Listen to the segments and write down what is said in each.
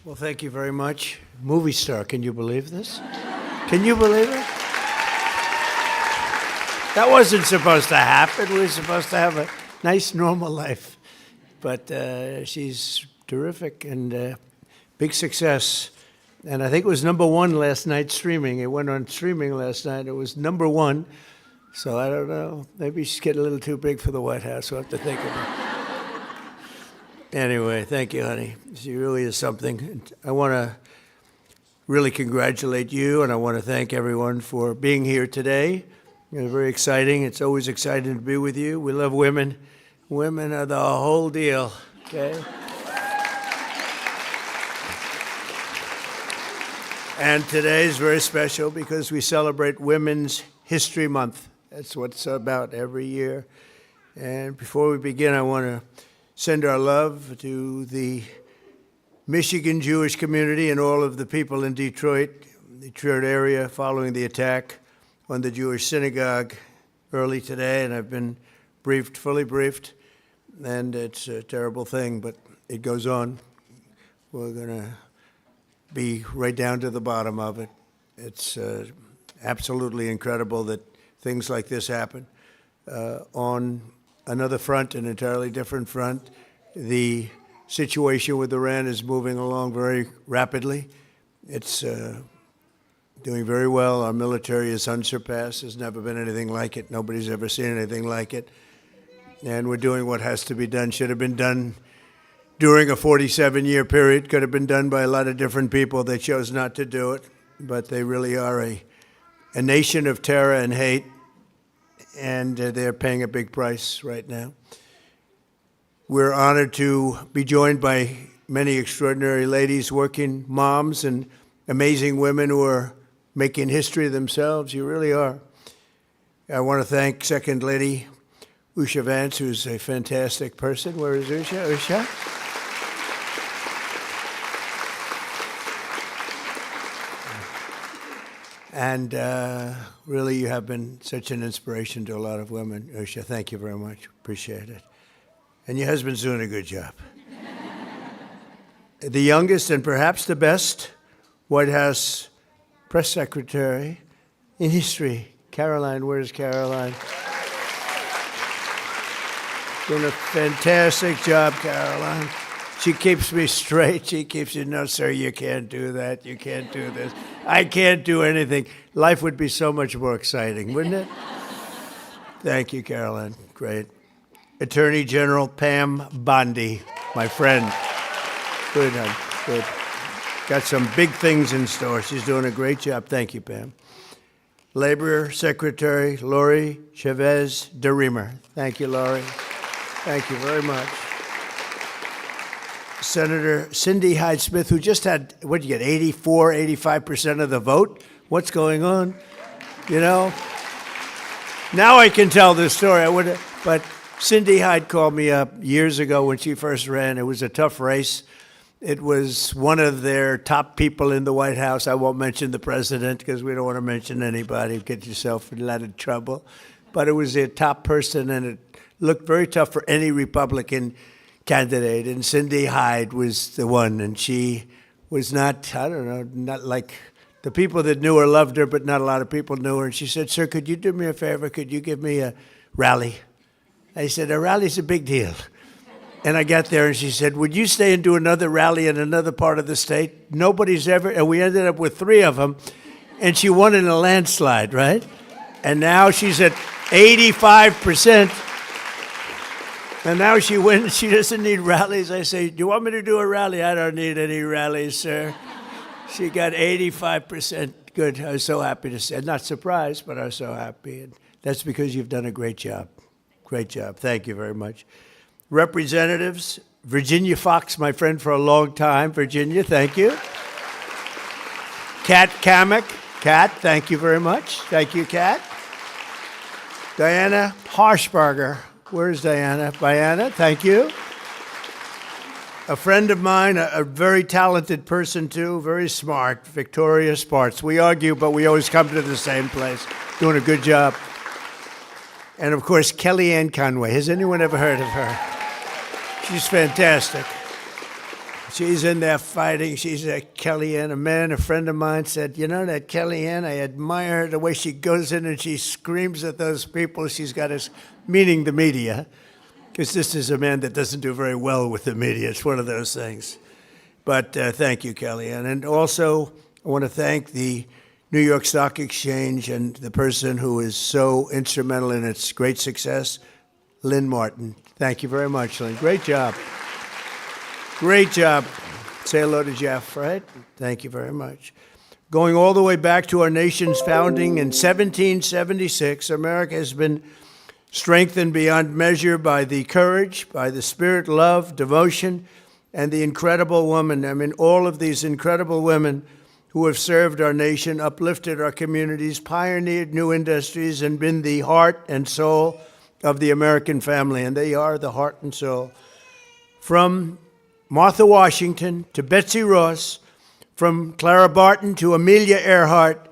Well, thank you very much. Movie star, can you believe this? Can you believe it? That wasn't supposed to happen. We were supposed to have a nice, normal life. But she's terrific and big success. And I think it was #1 last night streaming. It went on streaming last night. It was #1. So I don't know. Maybe she's getting a little too big for the White House. We'll have to think about it. Anyway, thank you, honey. She really is something. I want to really congratulate you, and I want to thank everyone for being here today. It's very exciting. It's always exciting to be with you. We love women. Women are the whole deal, okay? And today is very special because we celebrate Women's History Month. That's what it's about every year. And before we begin, I want to send our love to the Michigan Jewish community and all of the people in Detroit area following the attack on the Jewish synagogue early today. And I've been fully briefed, and it's a terrible thing, but it goes on. We're going to be right down to the bottom of it. It's absolutely incredible that things like this happen. On another front, an entirely different front, the situation with Iran is moving along very rapidly. It's doing very well. Our military is unsurpassed. There's never been anything like it. Nobody's ever seen anything like it. And we're doing what has to be done. Should have been done during a 47-year period. Could have been done by a lot of different people. They chose not to do it. But they really are a nation of terror and hate. And they're paying a big price right now. We're honored to be joined by many extraordinary ladies, working moms, and amazing women who are making history themselves. You really are. I want to thank Second Lady Usha Vance, who's a fantastic person. Where is Usha? Usha? And really, you have been such an inspiration to a lot of women. Usha, thank you very much. Appreciate it. And your husband's doing a good job. The youngest and perhaps the best White House press secretary in history. Caroline, where's Caroline? Doing a fantastic job, Caroline. She keeps me straight. She keeps you, no, sir, you can't do that. You can't do this. I can't do anything. Life would be so much more exciting, wouldn't it? Thank you, Caroline. Great. Attorney General Pam Bondi, my friend. Good, hon. Good. Got some big things in store. She's doing a great job. Thank you, Pam. Labor Secretary Lori Chavez DeRemer. Thank you, Lori. Thank you very much. Senator Cindy Hyde-Smith, who just had, what did you get, 85% of the vote? What's going on? You know? Now I can tell this story. But Cindy Hyde called me up years ago when she first ran. It was a tough race. It was one of their top people in the White House. I won't mention the president because we don't want to mention anybody. Get yourself in a lot of trouble. But it was their top person, and it looked very tough for any Republican candidate, and Cindy Hyde was the one, and she was not, I don't know, not like the people that knew her loved her, but not a lot of people knew her. And she said, sir, could you do me a favor? Could you give me a rally? I said, a rally's a big deal. And I got there, and she said, would you stay and do another rally in another part of the state? Nobody's ever, and we ended up with 3 of them, and she won in a landslide, right? And now she's at 85%. And now she wins. She doesn't need rallies. I say, do you want me to do a rally? I don't need any rallies, sir. She got 85%. Good. I was so happy to see. I'm not surprised, but I was so happy. And that's because you've done a great job. Great job. Thank you very much. Representatives, Virginia Fox, my friend for a long time. Virginia, thank you. Kat Kamek. Kat, thank you very much. Thank you, Kat. Diana Harshbarger. Where's Diana? Diana, thank you. A friend of mine, a very talented person too, very smart, Victoria Sparks. We argue, but we always come to the same place. Doing a good job. And of course, Kellyanne Conway. Has anyone ever heard of her? She's fantastic. She's in there fighting. She's at Kellyanne. A friend of mine said, you know that Kellyanne, I admire her, the way she goes in and she screams at those people she's got us, meaning the media, because this is a man that doesn't do very well with the media. It's one of those things. But thank you, Kellyanne. And also, I want to thank the New York Stock Exchange and the person who is so instrumental in its great success, Lynn Martin. Thank you very much, Lynn. Great job. Great job. Say hello to Jeff, right? Thank you very much. Going all the way back to our nation's founding in 1776, America has been strengthened beyond measure by the courage, by the spirit, love, devotion, and the incredible woman. I mean, all of these incredible women who have served our nation, uplifted our communities, pioneered new industries, and been the heart and soul of the American family. And they are the heart and soul. From Martha Washington to Betsy Ross, from Clara Barton to Amelia Earhart,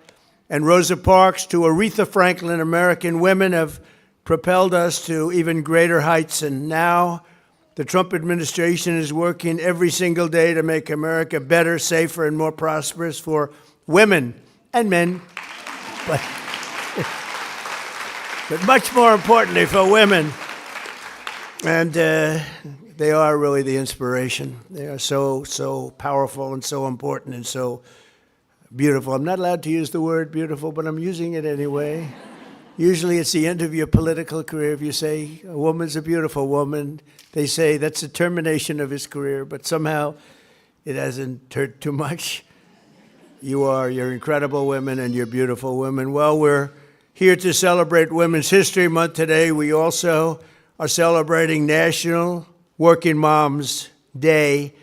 and Rosa Parks to Aretha Franklin, American women have propelled us to even greater heights. And now the Trump administration is working every single day to make America better, safer, and more prosperous for women and men, but much more importantly for women. And they are really the inspiration. They are so powerful and so important and so beautiful. I'm not allowed to use the word beautiful, but I'm using it anyway. Usually it's the end of your political career. If you say a woman's a beautiful woman, they say that's the termination of his career, but somehow it hasn't hurt too much. You're incredible women and you're beautiful women. Well, we're here to celebrate Women's History Month today. We also are celebrating National Working Moms Day,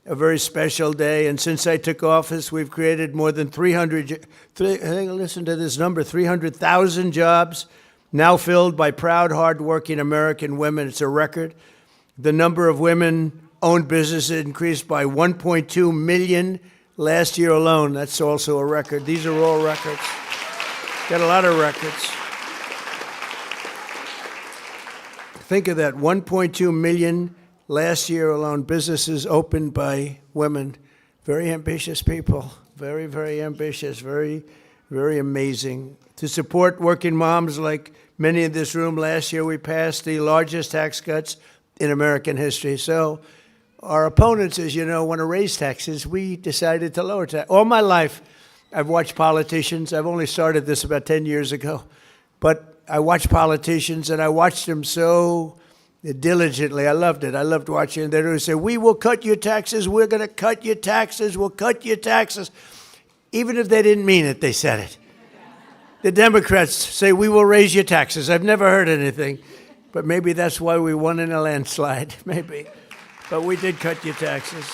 a very special day. And since I took office, we've created more than 300,000 jobs now filled by proud, hardworking American women. It's a record. The number of women-owned businesses increased by 1.2 million last year alone. That's also a record. These are all records. Got a lot of records. Think of that, 1.2 million last year alone, businesses opened by women. Very ambitious people, very, very ambitious, very, very amazing. To support working moms like many in this room, last year we passed the largest tax cuts in American history. So our opponents, as you know, want to raise taxes. We decided to lower taxes. All my life, I've watched politicians. I've only started this about 10 years ago. But I watched politicians, and I watched them so diligently. I loved it. I loved watching. They would say, we will cut your taxes. We're going to cut your taxes. We'll cut your taxes. Even if they didn't mean it, they said it. The Democrats say, we will raise your taxes. I've never heard anything. But maybe that's why we won in a landslide. Maybe. But we did cut your taxes.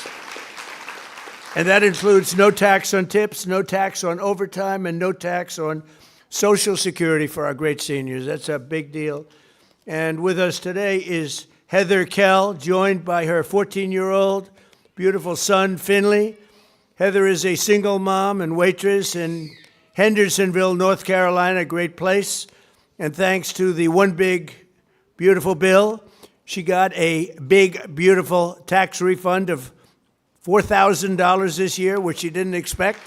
And that includes no tax on tips, no tax on overtime, and no tax on Social Security for our great seniors. That's a big deal. And with us today is Heather Kell, joined by her 14-year-old beautiful son, Finley. Heather is a single mom and waitress in Hendersonville, North Carolina, a great place. And thanks to the One Big Beautiful Bill, she got a big, beautiful tax refund of $4,000 this year, which she didn't expect.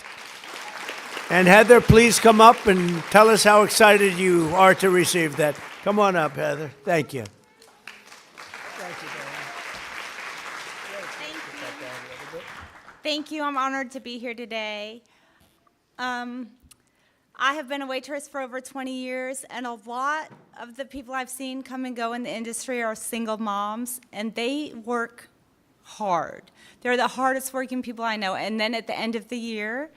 And Heather, please come up and tell us how excited you are to receive that. Come on up, Heather. Thank you. Thank you, Thank you. Thank you. I'm honored to be here today. I have been a waitress for over 20 years, and a lot of the people I've seen come and go in the industry are single moms, and they work hard. They're the hardest working people I know. And then at the end of the year,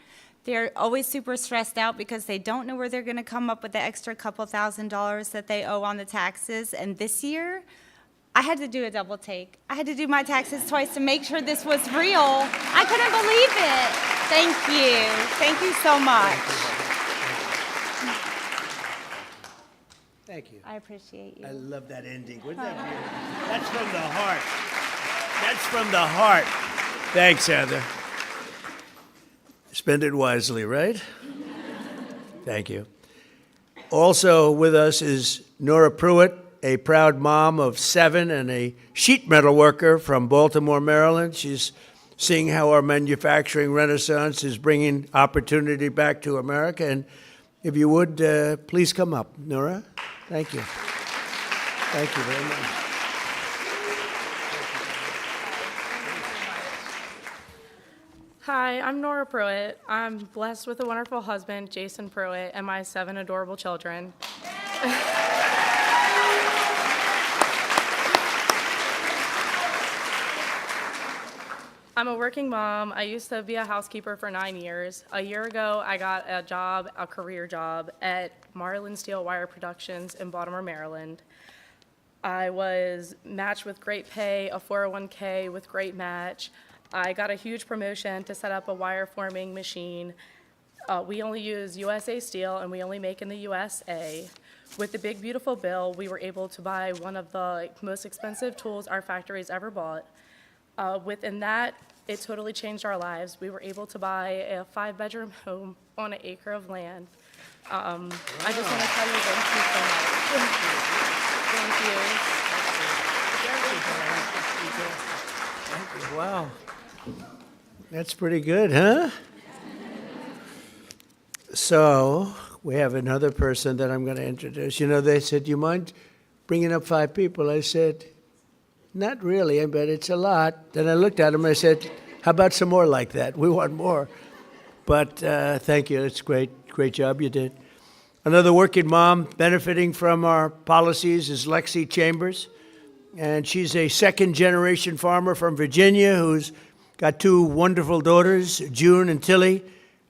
they're always super stressed out because they don't know where they're going to come up with the extra couple $1,000s that they owe on the taxes. And this year, I had to do a double take. I had to do my taxes twice to make sure this was real. I couldn't believe it. Thank you. Thank you so much. Thank you. I appreciate you. I love that ending. Wasn't that beautiful? That's from the heart. That's from the heart. Thanks, Heather. Spend it wisely, right? Thank you. Also with us is Nora Pruitt, a proud mom of 7 and a sheet metal worker from Baltimore, Maryland. She's seeing how our manufacturing renaissance is bringing opportunity back to America. And if you would, please come up. Nora, thank you. Thank you very much. Hi, I'm Nora Pruitt. I'm blessed with a wonderful husband, Jason Pruitt, and my 7 adorable children. I'm a working mom. I used to be a housekeeper for 9 years. A year ago, I got a career job at Marlin Steel Wire Productions in Baltimore, Maryland. I was matched with great pay, a 401k with great match. I got a huge promotion to set up a wire forming machine. We only use USA steel and we only make in the USA. With the big beautiful bill, we were able to buy one of the most expensive tools our factory's ever bought. Within that, it totally changed our lives. We were able to buy a 5-bedroom home on an acre of land. I just want to tell you thank you so much. Thank you. Wow. That's pretty good, huh? So we have another person that I'm going to introduce. You know, they said, "Do you mind bringing up 5 people?" I said, "Not really, but it's a lot." Then I looked at them and I said, "How about some more like that? We want more." But thank you. It's great. Great job you did. Another working mom benefiting from our policies is Lexi Chambers. And she's a second-generation farmer from Virginia who's got 2 wonderful daughters, June and Tilly.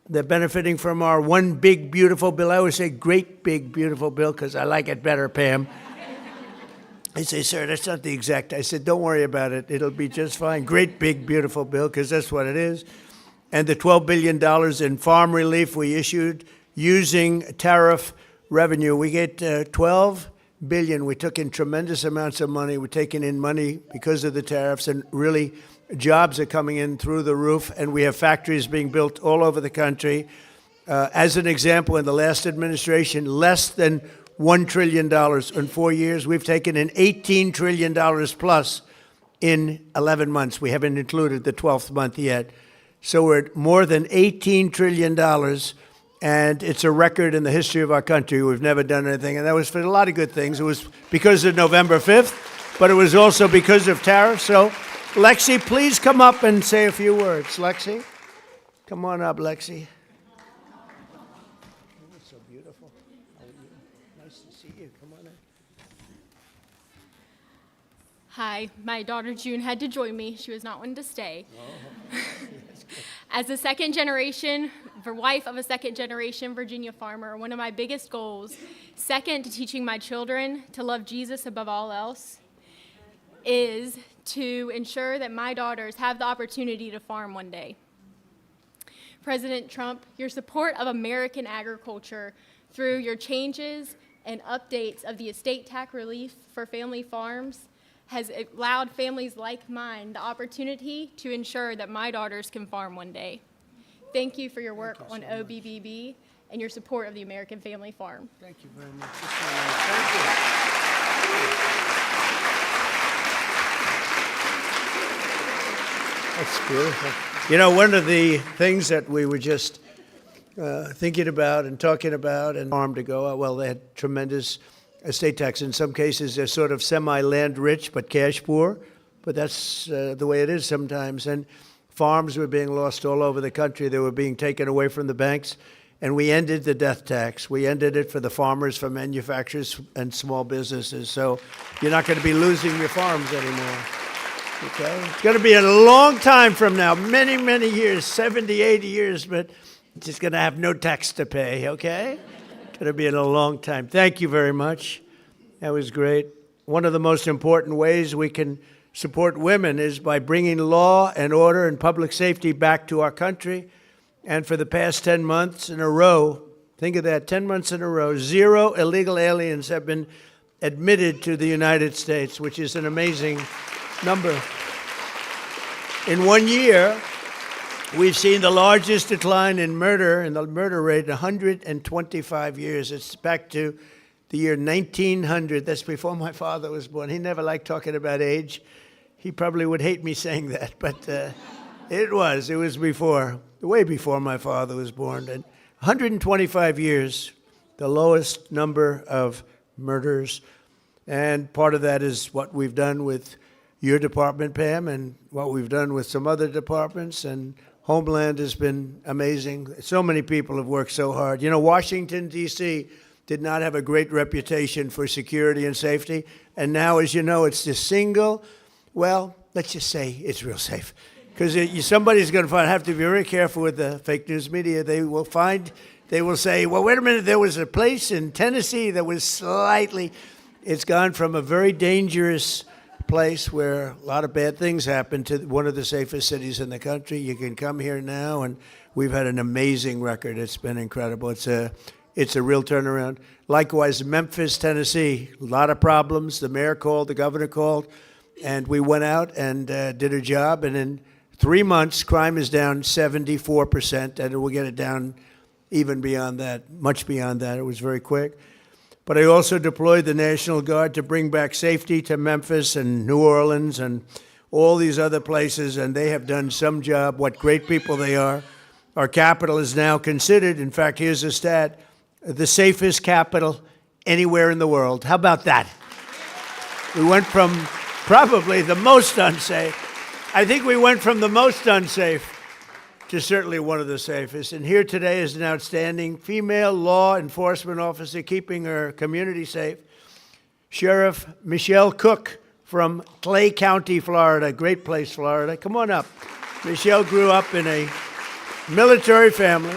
They're benefiting from our one big, beautiful bill. I always say great, big, beautiful bill because I like it better, Pam. They say, "Sir, that's not the exact." I said, "Don't worry about it. It'll be just fine. Great, big, beautiful bill," because that's what it is. And the $12 billion in farm relief we issued using tariff revenue. We get $12 billion. We took in tremendous amounts of money. We're taking in money because of the tariffs, and really jobs are coming in through the roof, and we have factories being built all over the country. As an example, in the last administration, less than $1 trillion in 4 years. We've taken in $18 trillion plus in 11 months. We haven't included the 12th month yet. So we're at more than $18 trillion, and it's a record in the history of our country. We've never done anything, and that was for a lot of good things. It was because of November 5th, but it was also because of tariffs. So, Lexi, please come up and say a few words. Lexi, come on up, Lexi. So beautiful. Nice to see you. Come on in. Hi, my daughter June had to join me. She was not one to stay. As a wife of a second-generation Virginia farmer, one of my biggest goals, second to teaching my children to love Jesus above all else, is to ensure that my daughters have the opportunity to farm one day. President Trump, your support of American agriculture through your changes and updates of the estate tax relief for family farms has allowed families like mine the opportunity to ensure that my daughters can farm one day. Thank you for your work on OBBB and your support of the American family farm. Thank you very much. Thank you. That's beautiful. You know, one of the things that we were just thinking about and talking about and farm to go, well, they had tremendous estate tax. In some cases, they're sort of semi-land rich but cash poor, but that's the way it is sometimes. And farms were being lost all over the country. They were being taken away from the banks. And we ended the death tax. We ended it for the farmers, for manufacturers, and small businesses. So you're not going to be losing your farms anymore. Okay? It's going to be a long time from now, many, many years, 70, 80 years, but it's just going to have no tax to pay, okay? It's going to be in a long time. Thank you very much. That was great. One of the most important ways we can support women is by bringing law and order and public safety back to our country. And for the past 10 months in a row, think of that, 10 months in a row, 0 illegal aliens have been admitted to the United States, which is an amazing number. In 1 year, we've seen the largest decline in the murder rate in 125 years. It's back to the year 1900. That's before my father was born. He never liked talking about age. He probably would hate me saying that, but It was. It was before, way before my father was born. And 125 years, the lowest number of murders. And part of that is what we've done with your department, Pam, and what we've done with some other departments. And Homeland has been amazing. So many people have worked so hard. You know, Washington, D.C. did not have a great reputation for security and safety. And now, as you know, it's the single, well, let's just say it's real safe. Because somebody's going to have to be very careful with the fake news media. They will say, well, wait a minute, there was a place in Tennessee that was slightly, it's gone from a very dangerous place where a lot of bad things happen to one of the safest cities in the country. You can come here now, and we've had an amazing record. It's been incredible. It's a real turnaround. Likewise, Memphis, Tennessee, a lot of problems. The mayor called, the governor called, and we went out and did a job, and in 3 months, crime is down 74%, and we'll get it down even beyond that, much beyond that. It was very quick. But I also deployed the National Guard to bring back safety to Memphis and New Orleans and all these other places, and they have done some job. What great people they are. Our capital is now considered, in fact, here's a stat, the safest capital anywhere in the world. How about that? We went from probably the most unsafe. I think we went from the most unsafe to certainly one of the safest. And here today is an outstanding female law enforcement officer keeping her community safe, Sheriff Michelle Cook from Clay County, Florida. Great place, Florida. Come on up. Michelle grew up in a military family,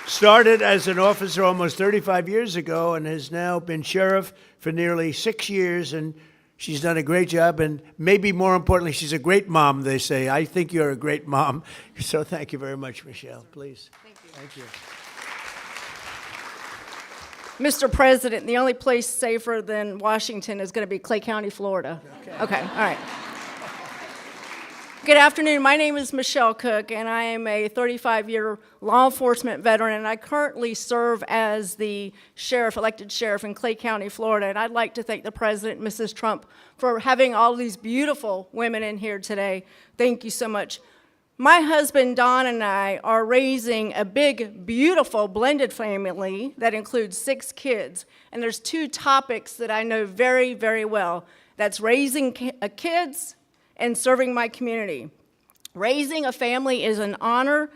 started as an officer almost 35 years ago, and has now been sheriff for nearly 6 years, and she's done a great job, and maybe more importantly, she's a great mom, they say. I think you're a great mom. So thank you very much, Michelle. Please. Thank you. Thank you. Mr. President, the only place safer than Washington is going to be Clay County, Florida. Okay, all right. Good afternoon. My name is Michelle Cook, and I am a 35-year law enforcement veteran, and I currently serve as the elected sheriff in Clay County, Florida. And I'd like to thank the President, Mrs. Trump, for having all these beautiful women in here today. Thank you so much. My husband, Don, and I are raising a big, beautiful blended family that includes 6 kids. And there's 2 topics that I know very, very well. That's raising kids and serving my community. Raising a family is an honor,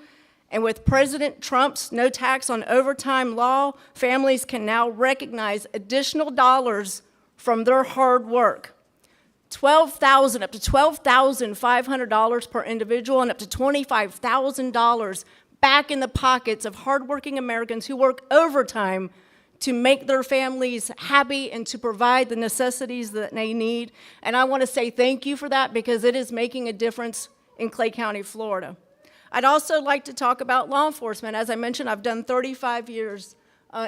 and with President Trump's no tax on overtime law, families can now recognize additional dollars from their hard work. Up to $12,500 per individual, and up to $25,000 back in the pockets of hardworking Americans who work overtime to make their families happy and to provide the necessities that they need. And I want to say thank you for that, because it is making a difference in Clay County, Florida. I'd also like to talk about law enforcement. As I mentioned, I've done 35 years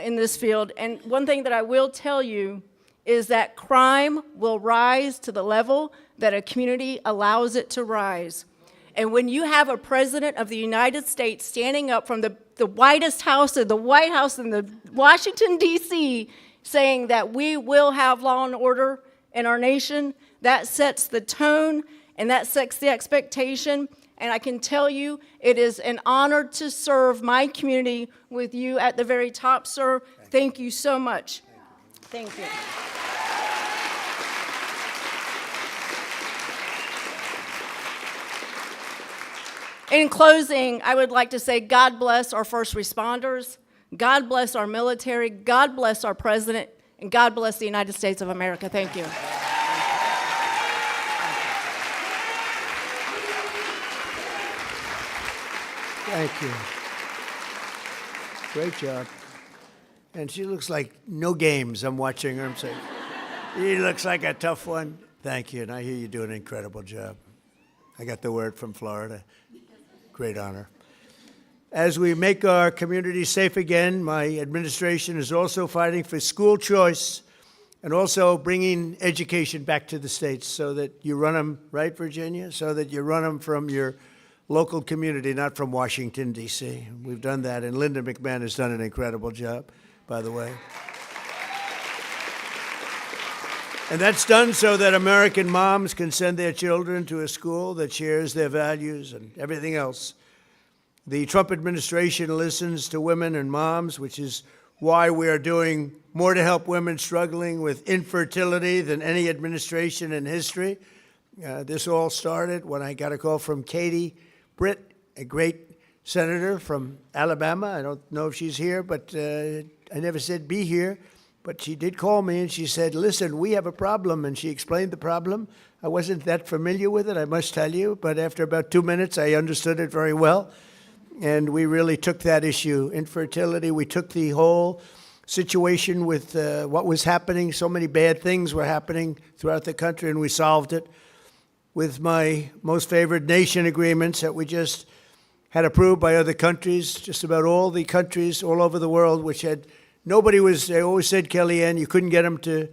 in this field. And one thing that I will tell you is that crime will rise to the level that a community allows it to rise. And when you have a president of the United States standing up from the White House in the Washington, D.C., saying that we will have law and order in our nation, that sets the tone and that sets the expectation. And I can tell you, it is an honor to serve my community with you at the very top, sir. Thank you so much. Thank you. In closing, I would like to say God bless our first responders, God bless our military, God bless our president, and God bless the United States of America. Thank you. Thank you. Great job. And she looks like no games. I'm watching her. I'm saying, she looks like a tough one. Thank you. And I hear you do an incredible job. I got the word from Florida. Great honor. As we make our communities safe again, my administration is also fighting for school choice and also bringing education back to the states so that you run them, right, Virginia? So that you run them from your local community, not from Washington, D.C. We've done that, and Linda McMahon has done an incredible job, by the way. And that's done so that American moms can send their children to a school that shares their values and everything else. The Trump administration listens to women and moms, which is why we are doing more to help women struggling with infertility than any administration in history. This all started when I got a call from Katie Britt, a great senator from Alabama. I don't know if she's here, but I never said be here. But she did call me and she said, listen, we have a problem. And she explained the problem. I wasn't that familiar with it, I must tell you. But after about 2 minutes, I understood it very well. And we really took that issue, infertility. We took the whole situation with what was happening. So many bad things were happening throughout the country, and we solved it with my most favored nation agreements that we just had approved by other countries, just about all the countries all over the world, which had they always said, Kellyanne, you couldn't get them to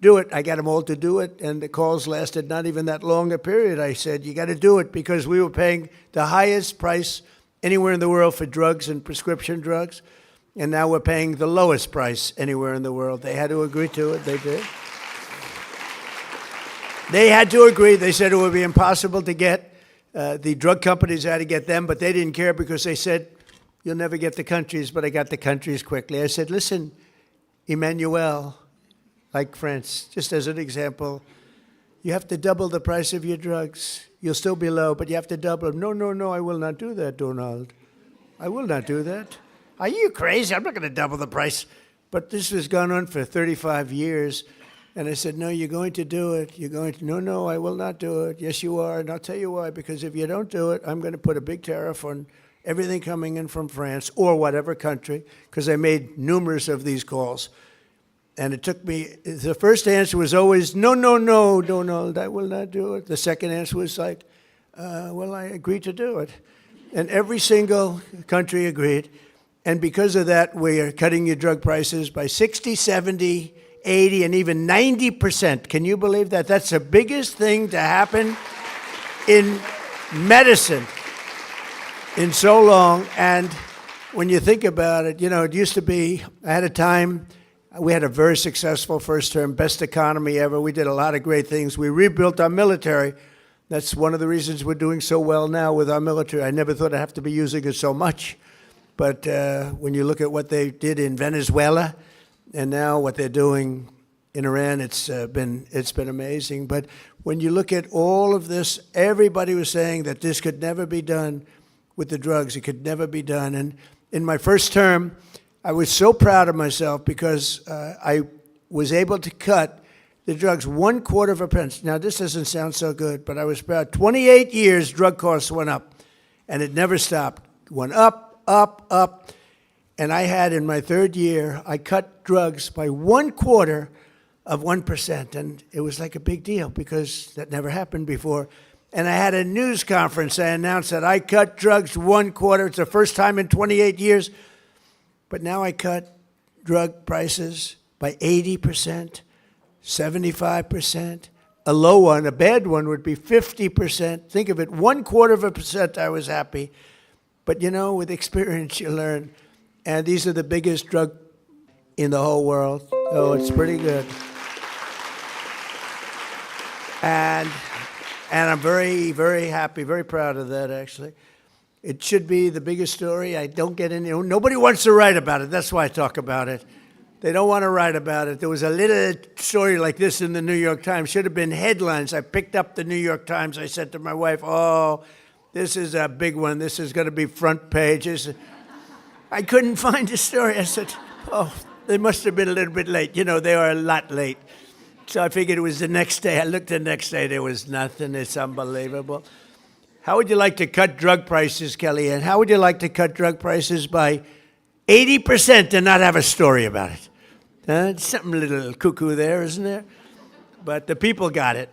do it. I got them all to do it, and the calls lasted not even that long a period. I said, you got to do it, because we were paying the highest price anywhere in the world for drugs and prescription drugs, and now we're paying the lowest price anywhere in the world. They had to agree to it. They did. They had to agree. They said it would be impossible to get. The drug companies had to get them, but they didn't care because they said, you'll never get the countries, but I got the countries quickly. I said, listen, Emmanuel, like France, just as an example, you have to double the price of your drugs. You'll still be low, but you have to double them. No, I will not do that, Donald. I will not do that. Are you crazy? I'm not going to double the price. But this has gone on for 35 years. And I said, no, you're going to do it. You're going to, no, I will not do it. Yes, you are. And I'll tell you why. Because if you don't do it, I'm going to put a big tariff on everything coming in from France or whatever country, because I made numerous of these calls. And it took me, the first answer was always, no, Donald, I will not do it. The second answer was like, well, I agreed to do it. And every single country agreed. And because of that, we are cutting your drug prices by 60, 70, 80, and even 90%. Can you believe that? That's the biggest thing to happen in medicine in so long. And when you think about it, it used to be, I had a time, we had a very successful first term, best economy ever. We did a lot of great things. We rebuilt our military. That's one of the reasons we're doing so well now with our military. I never thought I'd have to be using it so much. But when you look at what they did in Venezuela and now what they're doing in Iran, it's been amazing. But when you look at all of this, everybody was saying that this could never be done with the drugs. It could never be done. And in my first term, I was so proud of myself because I was able to cut the drugs 1/4 of a pence. Now, this doesn't sound so good, but I was proud. 28 years, drug costs went up, and it never stopped. Went up, up. And I had, in my third year, I cut drugs by 1/4 of 1%. And it was like a big deal because that never happened before. And I had a news conference. I announced that I cut drugs 1/4. It's the first time in 28 years. But now I cut drug prices by 80%, 75%. A low one, a bad one, would be 50%. Think of it, 1/4 of a percent, I was happy. But with experience, you learn. And these are the biggest drug in the whole world. Oh, it's pretty good. And I'm very, very happy, very proud of that, actually. It should be the biggest story. I don't get any, nobody wants to write about it. That's why I talk about it. They don't want to write about it. There was a little story like this in the New York Times. Should have been headlines. I picked up the New York Times. I said to my wife, oh, this is a big one. This is going to be front pages. I couldn't find the story. I said, oh, they must have been a little bit late. They are a lot late. So I figured it was the next day. I looked the next day. There was nothing. It's unbelievable. How would you like to cut drug prices, Kellyanne? How would you like to cut drug prices by 80% and not have a story about it? Something a little cuckoo there, isn't there? But the people got it.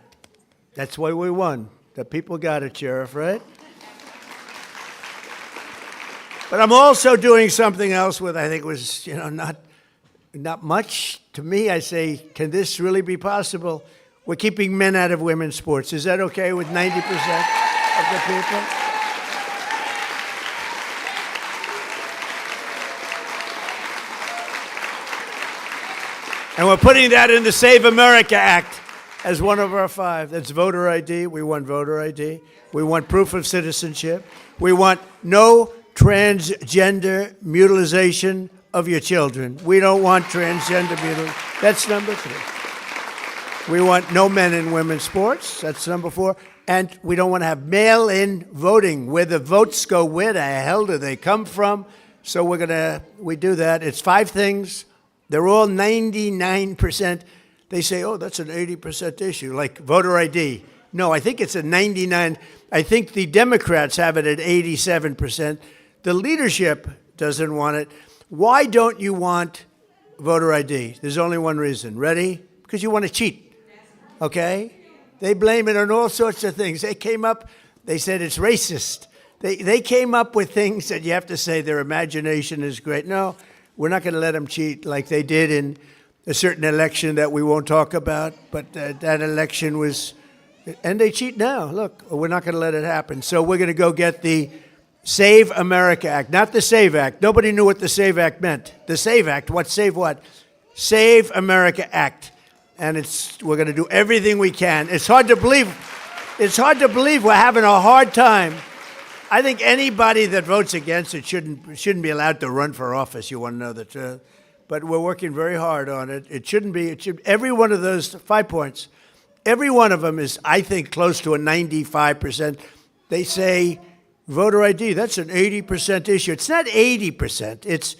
That's why we won. The people got it, Sheriff, right? But I'm also doing something else with, I think was, not much. To me, I say, can this really be possible? We're keeping men out of women's sports. Is that okay with 90% of the people? And we're putting that in the Save America Act. as one of our 5. That's voter ID. We want voter ID. We want proof of citizenship. We want no transgender mutilization of your children. We don't want transgender mutilation. That's number 3. We want no men in women's sports. That's number 4. And we don't want to have mail-in voting, where the votes go. Where the hell do they come from? So we do that. It's 5 things. They're all 99%. They say, oh, that's an 80% issue, like voter ID. No, I think it's a 99. I think the Democrats have it at 87%. The leadership doesn't want it. Why don't you want voter ID? There's only one reason. Ready? Because you want to cheat. Okay? They blame it on all sorts of things. They came up, they said it's racist. They came up with things that you have to say their imagination is great. No, we're not going to let them cheat like they did in a certain election that we won't talk about. But that election was, and they cheat now. Look, we're not going to let it happen. So we're going to go get the Save America Act, not the SAVE Act. Nobody knew what the SAVE Act meant. The SAVE Act, what save what? Save America Act. And we're going to do everything we can. It's hard to believe. It's hard to believe we're having a hard time. I think anybody that votes against it shouldn't be allowed to run for office. You want to know the truth. But we're working very hard on it. It shouldn't be. Every one of those 5 points, every one of them is, I think, close to a 95%. They say voter ID, that's an 80% issue. It's not 80%. It's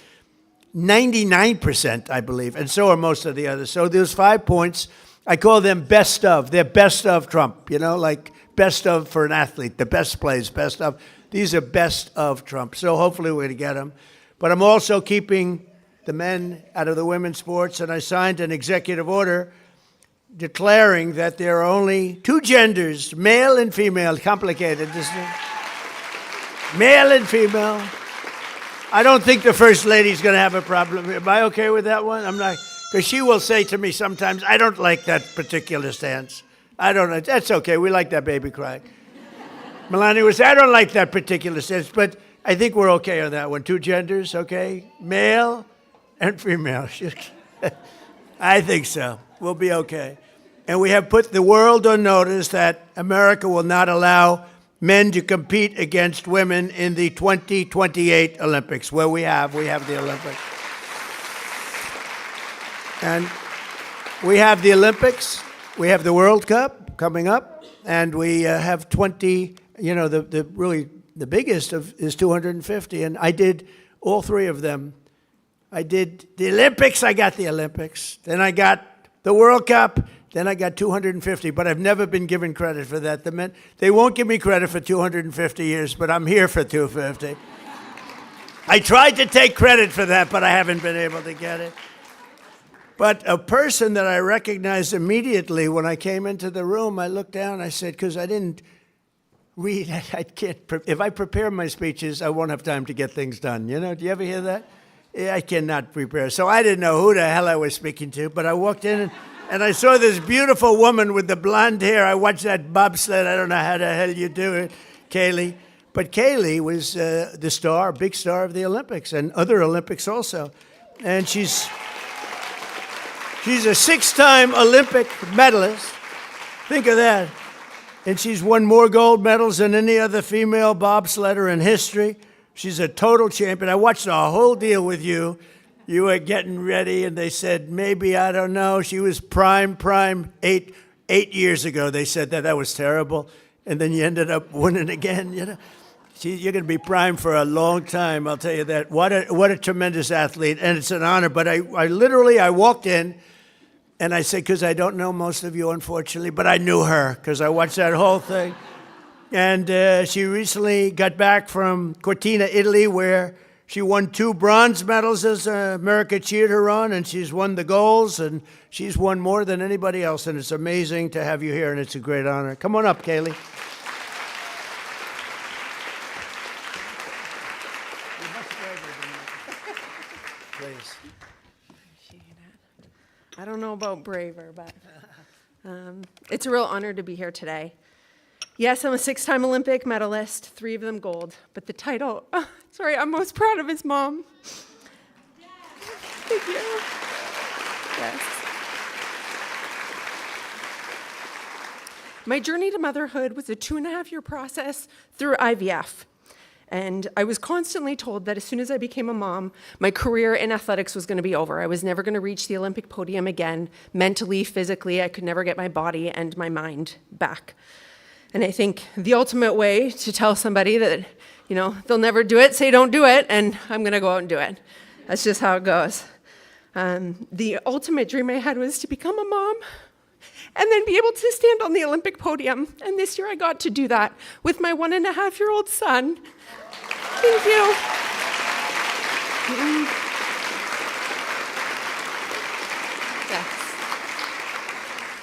99%, I believe, and so are most of the others. So those 5 points, I call them best of. They're best of Trump, like best of for an athlete, the best plays, best of. These are best of Trump. So hopefully we're going to get them. But I'm also keeping the men out of the women's sports, and I signed an executive order declaring that there are only 2 genders, male and female. Complicated, isn't it? Male and female. I don't think the First Lady's going to have a problem. Am I okay with that one? I'm not, because she will say to me sometimes, I don't like that particular stance. I don't know. That's okay. We like that baby crying. Melania would say, I don't like that particular stance, but I think we're okay on that one. 2 genders, okay? Male and female. I think so. We'll be okay. And we have put the world on notice that America will not allow men to compete against women in the 2028 Olympics, where we have the Olympics. And we have the Olympics, we have the World Cup coming up, and we have 20, the biggest is 250, and I did all 3 of them. I did the Olympics, I got the Olympics, then I got the World Cup, then I got 250, but I've never been given credit for that. The men, they won't give me credit for 250 years, but I'm here for 250. I tried to take credit for that, but I haven't been able to get it. But a person that I recognized immediately when I came into the room, I looked down, I said, because I didn't read, I can't, if I prepare my speeches, I won't have time to get things done. Do you ever hear that? Yeah, I cannot prepare. So I didn't know who the hell I was speaking to, but I walked in and I saw this beautiful woman with the blonde hair. I watched that bobsled. I don't know how the hell you do it, Kaylee. But Kaylee was the star, big star of the Olympics and other Olympics also. And she's a 6-time Olympic medalist. Think of that. And she's won more gold medals than any other female bobsledder in history. She's a total champion. I watched the whole deal with you. You were getting ready, and they said, maybe, I don't know. She was prime, 8 years ago. They said that was terrible. And then you ended up winning again, You're going to be prime for a long time, I'll tell you that. What a tremendous athlete, and it's an honor. But I literally walked in, and I said, because I don't know most of you, unfortunately, but I knew her, because I watched that whole thing. And she recently got back from Cortina, Italy, where she won 2 bronze medals as America cheered her on, and she's won the golds, and she's won more than anybody else, and it's amazing to have you here, and it's a great honor. Come on up, Kaylee. Please. I don't know about braver, but it's a real honor to be here today. Yes, I'm a 6-time Olympic medalist, 3 of them gold, but the title, I'm most proud of is Mom. Thank you. Yes. My journey to motherhood was a 2.5-year process through IVF. And I was constantly told that as soon as I became a mom, my career in athletics was going to be over. I was never going to reach the Olympic podium again. Mentally, physically, I could never get my body and my mind back. And I think the ultimate way to tell somebody that, they'll never do it, say don't do it, and I'm going to go out and do it. That's just how it goes. The ultimate dream I had was to become a mom and then be able to stand on the Olympic podium. And this year I got to do that with my 1.5-year-old son. Thank you. Yes.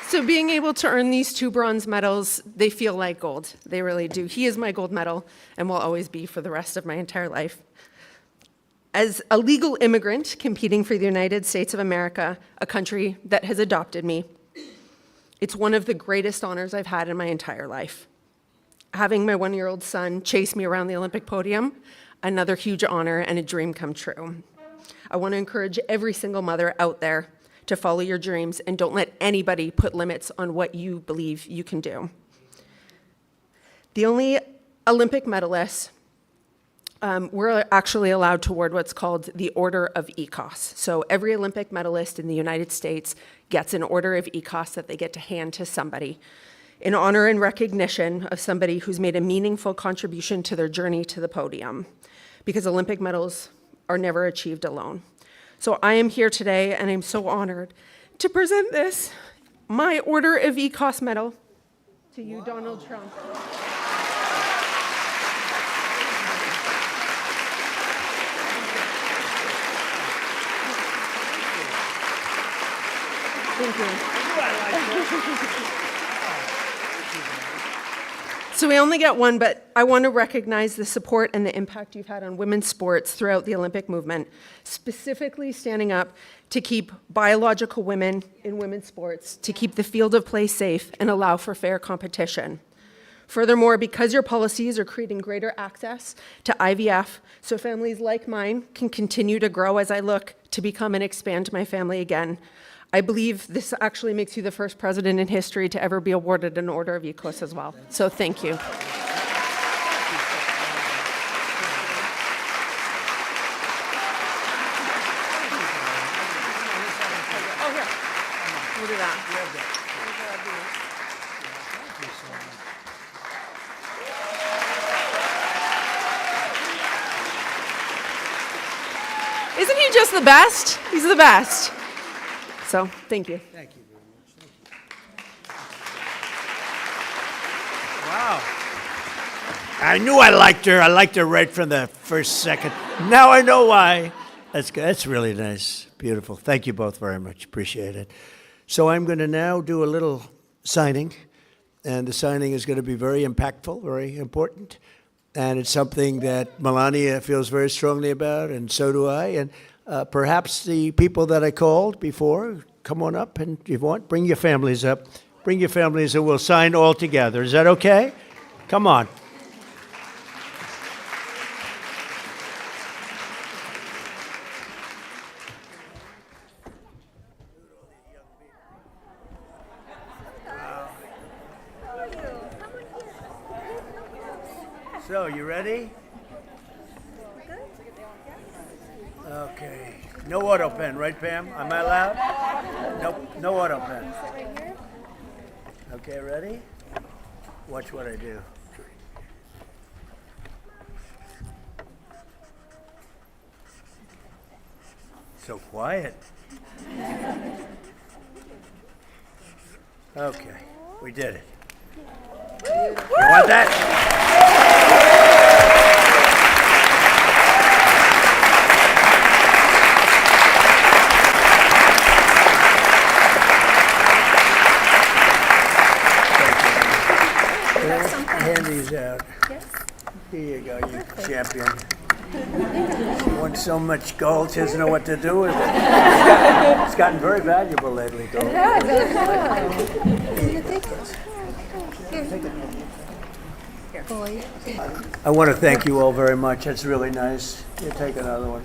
So being able to earn these 2 bronze medals, they feel like gold. They really do. He is my gold medal and will always be for the rest of my entire life. As a legal immigrant competing for the United States of America, a country that has adopted me, it's one of the greatest honors I've had in my entire life. Having my 1-year-old son chase me around the Olympic podium, another huge honor and a dream come true. I want to encourage every single mother out there to follow your dreams and don't let anybody put limits on what you believe you can do. The only Olympic medalists we're actually allowed to award what's called the Order of ECOS. So every Olympic medalist in the United States gets an Order of ECOS that they get to hand to somebody in honor and recognition of somebody who's made a meaningful contribution to their journey to the podium, because Olympic medals are never achieved alone. So I am here today, and I'm so honored to present this, my Order of ECOS medal, to you, Donald Trump. Thank you. So we only get one, but I want to recognize the support and the impact you've had on women's sports throughout the Olympic movement, specifically standing up to keep biological women in women's sports, to keep the field of play safe and allow for fair competition. Furthermore, because your policies are creating greater access to IVF, so families like mine can continue to grow as I look to become and expand my family again, I believe this actually makes you the first president in history to ever be awarded an Order of ECOS as well. So thank you. Oh, here. We'll do that. Isn't he just the best? He's the best. So, thank you. Thank you very much. Wow. I knew I liked her. I liked her right from the first second. Now I know why. That's good. That's really nice. Beautiful. Thank you both very much. Appreciate it. So I'm going to now do a little signing, and the signing is going to be very impactful, very important, and it's something that Melania feels very strongly about, and so do I, and perhaps the people that I called before, come on up, and if you want, bring your families up. Bring your families, and we'll sign all together. Is that okay? Come on. So, you ready? Okay. No auto pen, right, Pam? Am I allowed? Nope, no auto pen. Okay, ready? Watch what I do. So quiet. Okay, we did it. You want that? Hand these out. Yes. Here you go, you champion. She won so much gold, she doesn't know what to do with it. It's gotten very valuable lately, gold. I want to thank you all very much. That's really nice. You take another one.